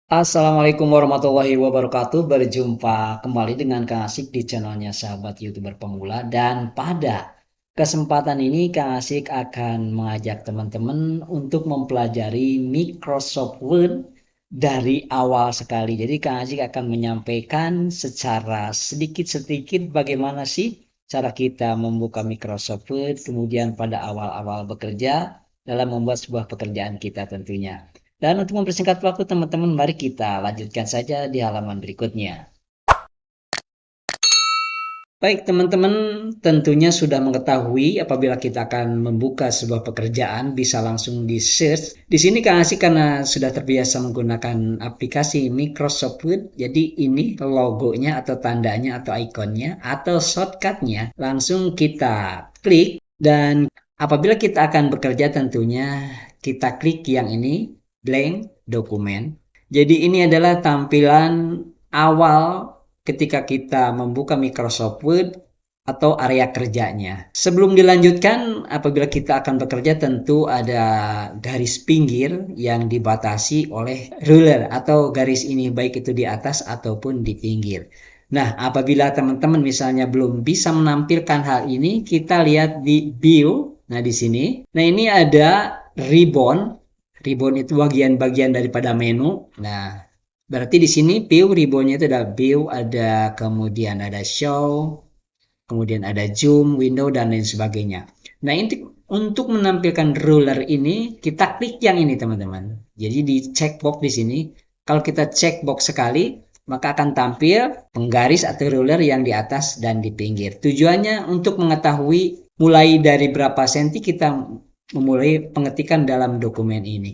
Assalamualaikum warahmatullahi wabarakatuh. Berjumpa kembali dengan Kang Asik di channelnya Sahabat YouTuber Pemula. Dan pada kesempatan ini Kang Asik akan mengajak teman-teman untuk mempelajari Microsoft Word dari awal sekali. Jadi Kang Asik akan menyampaikan secara sedikit-sedikit bagaimana sih cara kita membuka Microsoft Word, kemudian pada awal-awal bekerja dalam membuat sebuah pekerjaan kita tentunya. Dan untuk mempersingkat waktu teman-teman, mari kita lanjutkan saja di halaman berikutnya. Baik teman-teman, tentunya sudah mengetahui apabila kita akan membuka sebuah pekerjaan bisa langsung di search. Di sini Kang Asik karena sudah terbiasa menggunakan aplikasi Microsoft Word, jadi ini logonya atau tandanya atau ikonnya atau shortcutnya langsung kita klik dan apabila kita akan bekerja tentunya kita klik yang ini blank dokumen. Jadi ini adalah tampilan awal ketika kita membuka Microsoft Word atau area kerjanya. Sebelum dilanjutkan, apabila kita akan bekerja tentu ada garis pinggir yang dibatasi oleh ruler atau garis ini baik itu di atas ataupun di pinggir. Nah, apabila teman-teman misalnya belum bisa menampilkan hal ini, kita lihat di view. Nah, di sini. Nah, ini ada ribbon. Ribbon itu bagian-bagian daripada menu. Nah, berarti di sini view ribbonnya itu ada view, ada kemudian ada show, kemudian ada zoom, window dan lain sebagainya. Nah, untuk menampilkan ruler ini kita klik yang ini teman-teman. Jadi di checkbox di sini, kalau kita checkbox sekali, maka akan tampil penggaris atau ruler yang di atas dan di pinggir. Tujuannya untuk mengetahui mulai dari berapa senti kita memulai pengetikan dalam dokumen ini.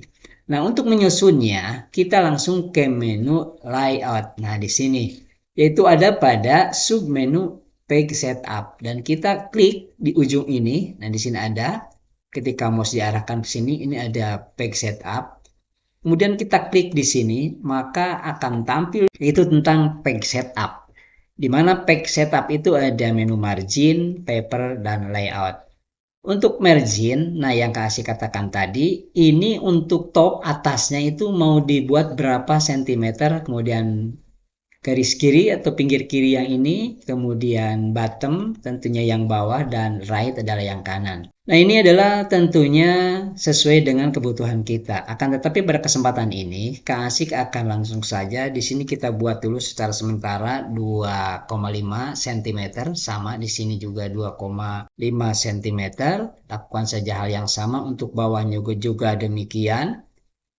Nah, untuk menyusunnya, kita langsung ke menu layout. Nah, di sini yaitu ada pada submenu page setup dan kita klik di ujung ini. Nah, di sini ada ketika mouse diarahkan ke sini ini ada page setup. Kemudian kita klik di sini, maka akan tampil itu tentang page setup. Di mana page setup itu ada menu margin, paper, dan layout. Untuk margin, nah yang kasih katakan tadi, ini untuk top atasnya itu mau dibuat berapa sentimeter, kemudian garis kiri atau pinggir kiri yang ini, kemudian bottom tentunya yang bawah dan right adalah yang kanan. Nah, ini adalah tentunya sesuai dengan kebutuhan kita. Akan tetapi pada kesempatan ini, Kak Asik akan langsung saja di sini kita buat dulu secara sementara 2,5 cm sama di sini juga 2,5 cm. Lakukan saja hal yang sama untuk bawahnya juga demikian.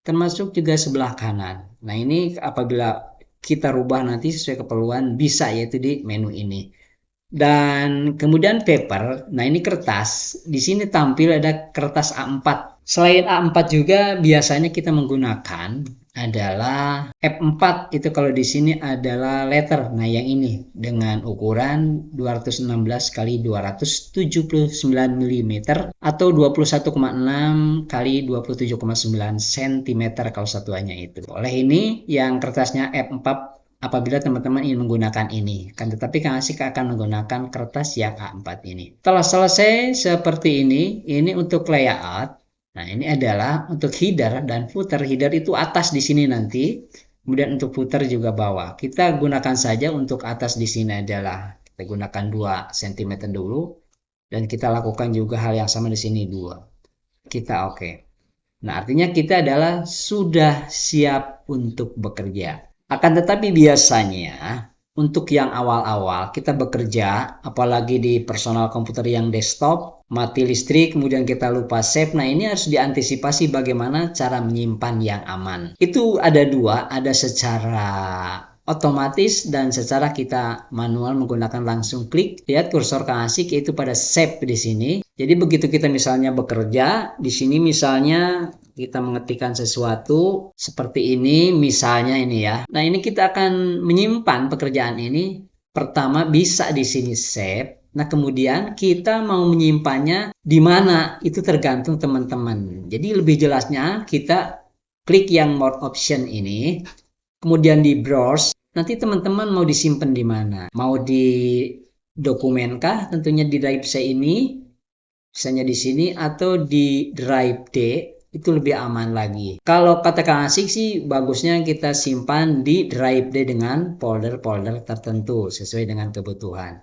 Termasuk juga sebelah kanan. Nah, ini apabila kita rubah nanti sesuai keperluan bisa yaitu di menu ini. Dan kemudian paper, nah ini kertas. Di sini tampil ada kertas A4. Selain A4 juga biasanya kita menggunakan adalah F4 itu kalau di sini adalah letter. Nah, yang ini dengan ukuran 216 kali 279 mm atau 21,6 kali 27,9 cm kalau satuannya itu. Oleh ini yang kertasnya F4 apabila teman-teman ingin menggunakan ini. Kan tetapi Kang Asik akan menggunakan kertas yang A4 ini. Setelah selesai seperti ini untuk layout. Nah, ini adalah untuk header dan footer. Header itu atas di sini nanti. Kemudian untuk footer juga bawah. Kita gunakan saja untuk atas di sini adalah kita gunakan 2 cm dulu dan kita lakukan juga hal yang sama di sini 2. Kita oke. Nah, artinya kita adalah sudah siap untuk bekerja. Akan tetapi biasanya untuk yang awal-awal kita bekerja, apalagi di personal komputer yang desktop, mati listrik, kemudian kita lupa save. Nah, ini harus diantisipasi bagaimana cara menyimpan yang aman. Itu ada dua, ada secara otomatis dan secara kita manual menggunakan langsung klik. Lihat kursor Kang Asik yaitu pada save di sini. Jadi begitu kita misalnya bekerja, di sini misalnya kita mengetikkan sesuatu seperti ini, misalnya ini ya. Nah, ini kita akan menyimpan pekerjaan ini. Pertama bisa di sini save. Nah, kemudian kita mau menyimpannya di mana itu tergantung teman-teman. Jadi lebih jelasnya kita klik yang more option ini, kemudian di browse. Nanti teman-teman mau disimpan di mana? Mau di dokumen kah? Tentunya di drive C ini, misalnya di sini atau di drive D. itu lebih aman lagi. Kalau kata Kang Asik sih bagusnya kita simpan di drive D dengan folder-folder tertentu sesuai dengan kebutuhan.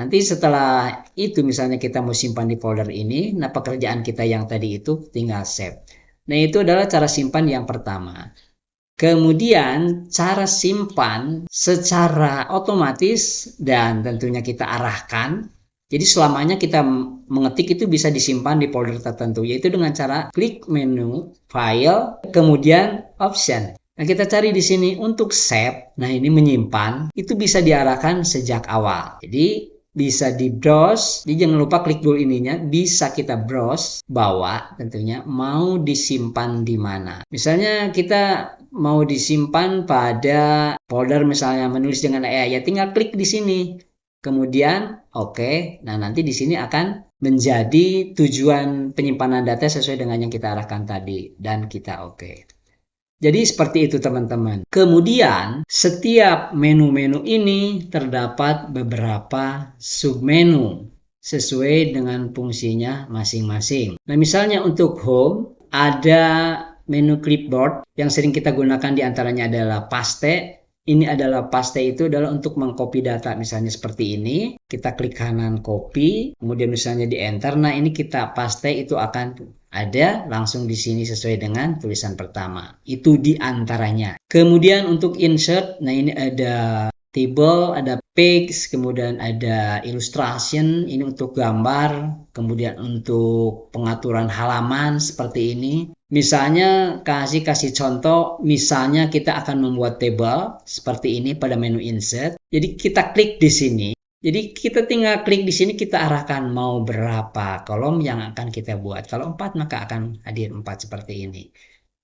Nanti setelah itu misalnya kita mau simpan di folder ini, nah pekerjaan kita yang tadi itu tinggal save. Nah itu adalah cara simpan yang pertama. Kemudian cara simpan secara otomatis dan tentunya kita arahkan. Jadi selamanya kita mengetik itu bisa disimpan di folder tertentu, yaitu dengan cara klik menu file, kemudian option. Nah, kita cari di sini untuk save. Nah, ini menyimpan, itu bisa diarahkan sejak awal. Jadi bisa di browse, jadi jangan lupa klik dulu ininya, bisa kita browse bawa tentunya mau disimpan di mana. Misalnya kita mau disimpan pada folder misalnya menulis dengan AI, ya tinggal klik di sini. Kemudian oke. Nah, nanti di sini akan menjadi tujuan penyimpanan data sesuai dengan yang kita arahkan tadi dan kita oke. Jadi seperti itu teman-teman. Kemudian setiap menu-menu ini terdapat beberapa submenu sesuai dengan fungsinya masing-masing. Nah, misalnya untuk home ada menu clipboard yang sering kita gunakan diantaranya adalah paste. Ini adalah paste itu adalah untuk mengcopy data, misalnya seperti ini. Kita klik kanan copy, kemudian misalnya di enter. Nah, ini kita paste itu akan ada langsung di sini sesuai dengan tulisan pertama. Itu di antaranya. Kemudian untuk insert, nah ini ada table, ada page, kemudian ada illustration, ini untuk gambar, kemudian untuk pengaturan halaman seperti ini. Misalnya kasih contoh, misalnya kita akan membuat table seperti ini pada menu insert. Jadi kita klik di sini. Jadi kita tinggal klik di sini, kita arahkan mau berapa kolom yang akan kita buat. Kalau 4 maka akan hadir 4 seperti ini.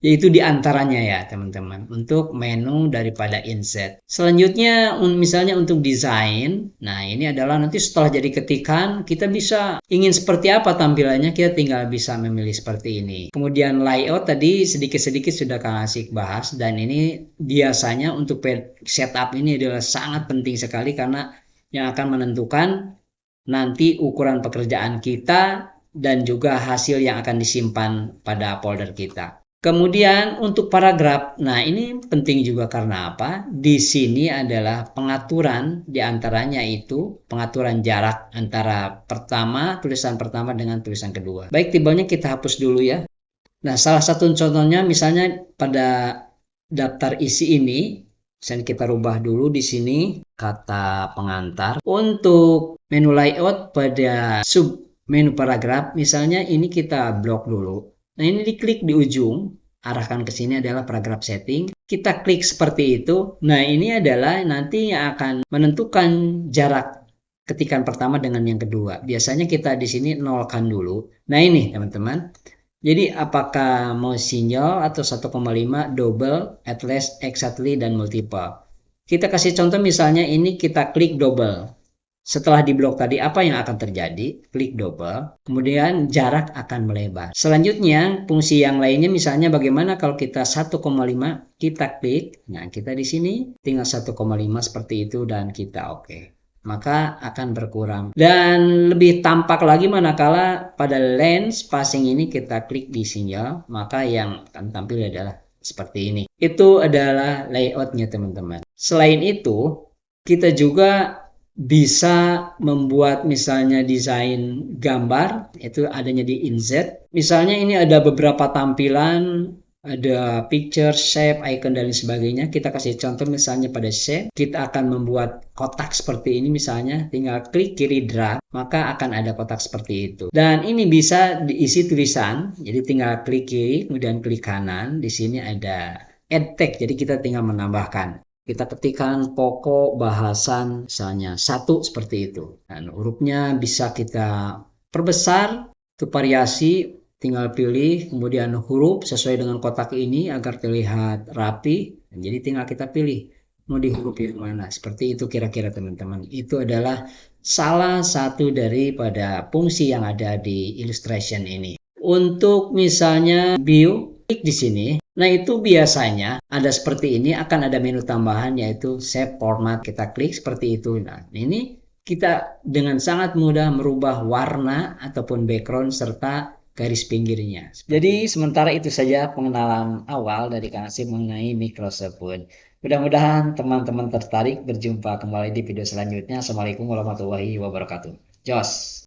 Yaitu diantaranya ya teman-teman untuk menu daripada insert. Selanjutnya misalnya untuk desain. Nah ini adalah nanti setelah jadi ketikan kita bisa ingin seperti apa tampilannya, kita tinggal bisa memilih seperti ini. Kemudian layout tadi sedikit-sedikit sudah Kang Asik bahas, dan ini biasanya untuk setup ini adalah sangat penting sekali karena yang akan menentukan nanti ukuran pekerjaan kita dan juga hasil yang akan disimpan pada folder kita. Kemudian untuk paragraf, nah ini penting juga karena apa? Di sini adalah pengaturan, diantaranya itu pengaturan jarak antara tulisan pertama dengan tulisan kedua. Baik, tibanya kita hapus dulu ya. Nah, salah satu contohnya misalnya pada daftar isi ini, misalnya kita rubah dulu di sini kata pengantar. Untuk menu layout pada sub menu paragraf, misalnya ini kita blok dulu. Nah, ini diklik di ujung, arahkan ke sini adalah paragraf setting. Kita klik seperti itu. Nah, ini adalah nanti yang akan menentukan jarak ketikan pertama dengan yang kedua. Biasanya kita di sini nolkan dulu. Nah, ini teman-teman. Jadi apakah mau single atau 1,5, double, at least, exactly, dan multiple. Kita kasih contoh misalnya ini kita klik double. Setelah diblok tadi, apa yang akan terjadi? Klik double, kemudian jarak akan melebar. Selanjutnya, fungsi yang lainnya misalnya bagaimana kalau kita 1,5, kita klik. Nah, kita di sini tinggal 1,5 seperti itu dan kita oke. Maka akan berkurang. Dan lebih tampak lagi manakala pada lens passing ini kita klik di single, maka yang akan tampil adalah seperti ini. Itu adalah layoutnya teman-teman. Selain itu, kita juga bisa membuat misalnya desain gambar, itu adanya di insert. Misalnya ini ada beberapa tampilan, ada picture, shape, icon, dan lain sebagainya. Kita kasih contoh misalnya pada shape, kita akan membuat kotak seperti ini misalnya, tinggal klik kiri drag, maka akan ada kotak seperti itu. Dan ini bisa diisi tulisan, jadi tinggal klik kiri, kemudian klik kanan, di sini ada add text, jadi kita tinggal menambahkan. Kita ketikkan pokok bahasan misalnya 1 seperti itu. Dan hurufnya bisa kita perbesar, itu variasi, tinggal pilih, kemudian huruf sesuai dengan kotak ini agar terlihat rapi. Jadi tinggal kita pilih mau di huruf yang mana. Seperti itu kira-kira teman-teman. Itu adalah salah satu daripada fungsi yang ada di illustration ini. Untuk misalnya view, klik di sini. Nah, itu biasanya ada seperti ini, akan ada menu tambahan yaitu save format. Kita klik seperti itu. Nah, ini kita dengan sangat mudah merubah warna ataupun background serta garis pinggirnya. Jadi sementara itu saja pengenalan awal dari Kang Asep mengenai Microsoft Word. Mudah-mudahan teman-teman tertarik. Berjumpa kembali di video selanjutnya. Assalamualaikum warahmatullahi wabarakatuh. Jos.